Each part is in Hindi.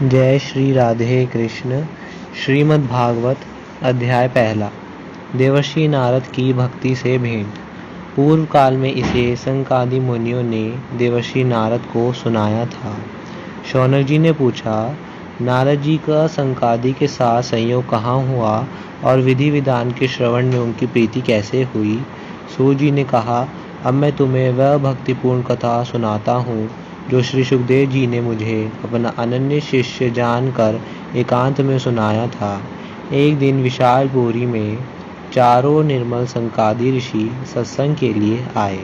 जय श्री राधे कृष्ण। श्रीमद् भागवत अध्याय पहला। देवर्षि नारद की भक्ति से भेंट। पूर्व काल में इसे संकादि मुनियों ने देवर्षि नारद को सुनाया था। शौनक जी ने पूछा, नारद जी का संकादि के साथ संयोग कहाँ हुआ और विधि विधान के श्रवण में उनकी प्रीति कैसे हुई। सूत जी ने कहा, अब मैं तुम्हें वह भक्तिपूर्ण कथा सुनाता हूँ जो श्री सुखदेव जी ने मुझे अपना अनन्य शिष्य जानकर एकांत में सुनाया था। एक दिन विशालपुरी में चारों निर्मल संकादि ऋषि सत्संग के लिए आए।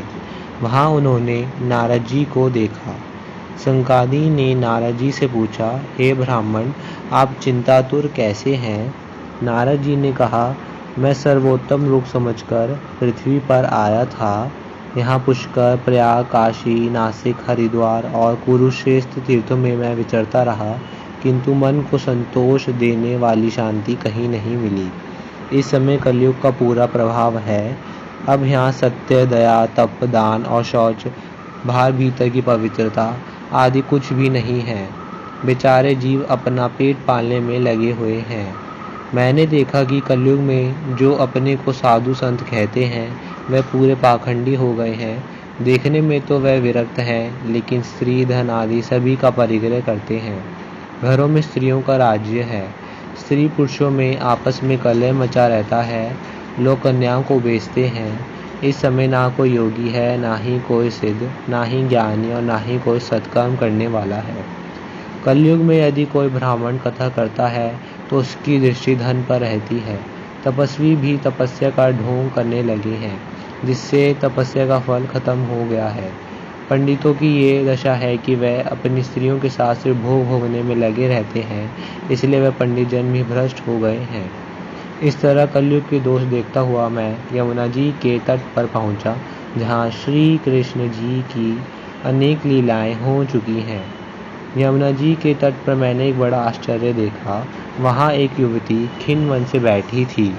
वहां उन्होंने नारद जी को देखा। संकादि ने नारद जी से पूछा, हे ब्राह्मण, आप चिंतातुर कैसे हैं। नारद जी ने कहा, मैं सर्वोत्तम रूप समझकर पृथ्वी पर आया था। यहाँ पुष्कर, प्रयाग, काशी, नासिक, हरिद्वार और कुरुक्षेत्र तीर्थों में मैं विचरता रहा, किंतु मन को संतोष देने वाली शांति कहीं नहीं मिली। इस समय कलयुग का पूरा प्रभाव है। अब यहाँ सत्य, दया, तप, दान और शौच, बाहर भीतर की पवित्रता आदि कुछ भी नहीं है। बेचारे जीव अपना पेट पालने में लगे हुए हैं। मैंने देखा कि कलयुग में जो अपने को साधु संत कहते हैं वह पूरे पाखंडी हो गए हैं। देखने में तो वह विरक्त हैं, लेकिन स्त्री, धन आदि सभी का परिग्रह करते हैं। घरों में स्त्रियों का राज्य है। स्त्री पुरुषों में आपस में कलह मचा रहता है। लोग कन्याओं को बेचते हैं। इस समय ना कोई योगी है, ना ही कोई सिद्ध, ना ही ज्ञानी और ना ही कोई सत्कर्म करने वाला है। कलयुग में यदि कोई ब्राह्मण कथा करता है तो उसकी दृष्टि धन पर रहती है। तपस्वी भी तपस्या का ढोंग करने लगे हैं, जिससे तपस्या का फल खत्म हो गया है। पंडितों की ये दशा है कि वह अपनी स्त्रियों के साथ सिर्फ भोग भोगने में लगे रहते हैं, इसलिए वह पंडित जन भी भ्रष्ट हो गए हैं। इस तरह कलयुग के दोष देखता हुआ मैं यमुना जी के तट पर पहुंचा, जहां श्री कृष्ण जी की अनेक लीलाएं हो चुकी हैं। यमुना जी के तट पर मैंने एक बड़ा आश्चर्य देखा। वहां एक युवती खिन्न मन से बैठी थी।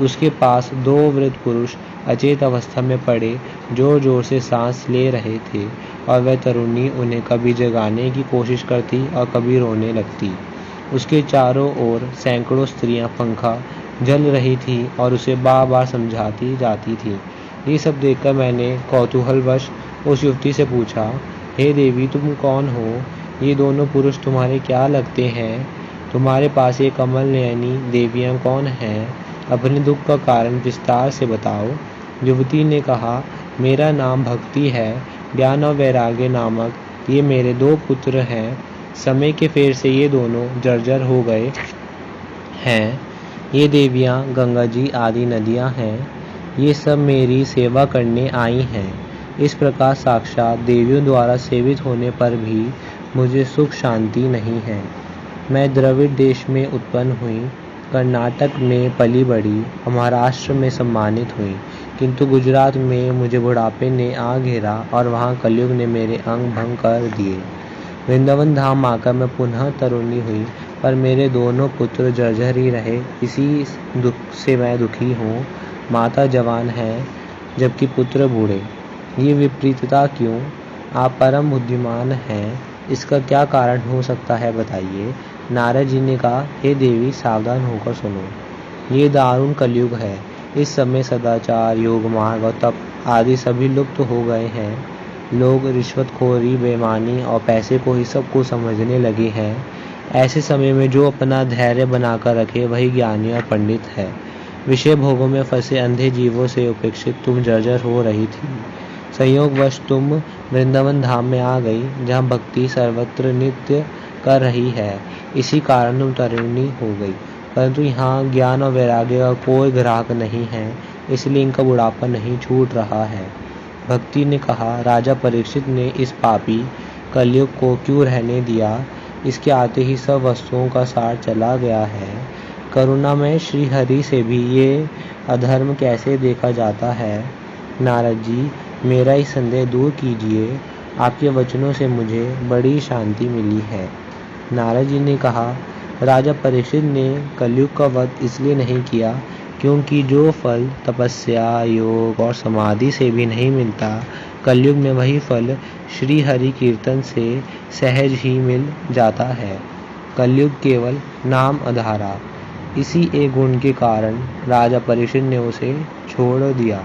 उसके पास दो वृद्ध पुरुष अचेत अवस्था में पड़े जोर जोर से सांस ले रहे थे, और वह तरुणी उन्हें कभी जगाने की कोशिश करती और कभी रोने लगती। उसके चारों ओर सैकड़ों स्त्रियां पंखा जल रही थी और उसे बार बार समझाती जाती थी। ये सब देखकर मैंने कौतूहलवश उस युवती से पूछा, हे देवी, तुम कौन हो? ये दोनों पुरुष तुम्हारे क्या लगते हैं? तुम्हारे पास ये कमल नयनी देवियां कौन हैं? अपने दुख का कारण विस्तार से बताओ। युवती ने कहा, मेरा नाम भक्ति है। ज्ञान और वैराग्य नामक ये मेरे दो पुत्र हैं। समय के फेर से ये दोनों जर्जर हो गए हैं। ये देवियां गंगा जी आदि नदियां हैं। ये सब मेरी सेवा करने आई हैं। इस प्रकार साक्षात देवियों द्वारा सेवित होने पर भी मुझे सुख शांति नहीं है। मैं द्रविड़ देश में उत्पन्न हुई, कर्नाटक में पली बढ़ी, महाराष्ट्र में सम्मानित हुई, किंतु गुजरात में मुझे बुढ़ापे ने आ घेरा और वहाँ कलयुग ने मेरे अंग भंग कर दिए। वृंदावन धाम आकर मैं पुनः तरुणी हुई, पर मेरे दोनों पुत्र जर्जर ही रहे। इसी दुख से मैं दुखी हूँ। माता जवान है जबकि पुत्र बूढ़े। ये विपरीतता क्यों? आप परम बुद्धिमान हैं, इसका क्या कारण हो सकता है, बताइए। नारद जी ने कहा, हे देवी, सावधान होकर सुनो। ये दारुण कलयुग है। इस समय सदाचार, योग मार्ग और तप आदि सभी लुप्त हो गए हैं। लोग रिश्वतखोरी, बेईमानी और पैसे को ही सब कुछ समझने लगे हैं। ऐसे समय में जो अपना धैर्य बनाकर रखे वही ज्ञानी और पंडित है। विषय भोगों में फंसे अंधे जीवों से उपेक्षित तुम जर्जर हो रही थी। संयोगवश तुम वृंदावन धाम में आ गई, जहाँ भक्ति सर्वत्र नित्य कर रही है। इसी कारण तुम तरुणी हो गई, परंतु यहाँ ज्ञान और वैराग्य का कोई ग्राहक नहीं है, इसलिए इनका बुढ़ापा नहीं छूट रहा है। भक्ति ने कहा, राजा परीक्षित ने इस पापी कलयुग को क्यों रहने दिया? इसके आते ही सब वस्तुओं का सार चला गया है। करुणा में श्री हरि से भी ये अधर्म कैसे देखा जाता है? नारद जी, मेरा ही संदेह दूर कीजिए। आपके वचनों से मुझे बड़ी शांति मिली है। नारद जी ने कहा, राजा परीक्षित ने कलयुग का वध इसलिए नहीं किया क्योंकि जो फल तपस्या, योग और समाधि से भी नहीं मिलता, कलयुग में वही फल श्री हरि कीर्तन से सहज ही मिल जाता है। कलयुग केवल नाम आधारा। इसी एक गुण के कारण राजा परीक्षित ने उसे छोड़ दिया।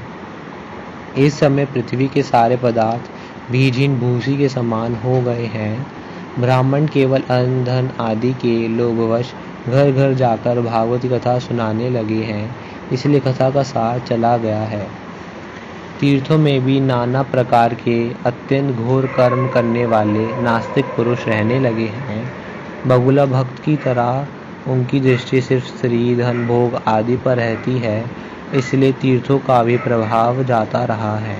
इस समय पृथ्वी के सारे पदार्थ बीजहीन भूसी के समान हो गए हैं। ब्राह्मण केवल अन्न धन आदि के लोभवश घर घर जाकर भागवत कथा सुनाने लगे हैं, इसलिए कथा का सार चला गया है। तीर्थों में भी नाना प्रकार के अत्यंत घोर कर्म करने वाले नास्तिक पुरुष रहने लगे हैं। बगुला भक्त की तरह उनकी दृष्टि सिर्फ स्त्री धन भोग आदि पर रहती है, इसलिए तीर्थों का भी प्रभाव जाता रहा है।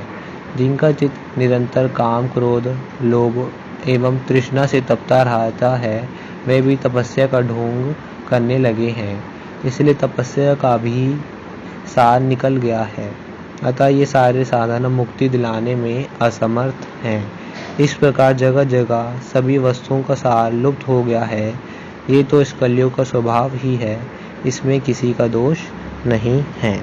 जिनका चित्त निरंतर काम क्रोध लोभ एवं तृष्णा से तपता रहता है, वे भी तपस्या का ढोंग करने लगे हैं, इसलिए तपस्या का भी सार निकल गया है। अतः ये सारे साधन मुक्ति दिलाने में असमर्थ हैं। इस प्रकार जगह जगह सभी वस्तुओं का सार लुप्त हो गया है। ये तो इस कलयुग का स्वभाव ही है, इसमें किसी का दोष नहीं है।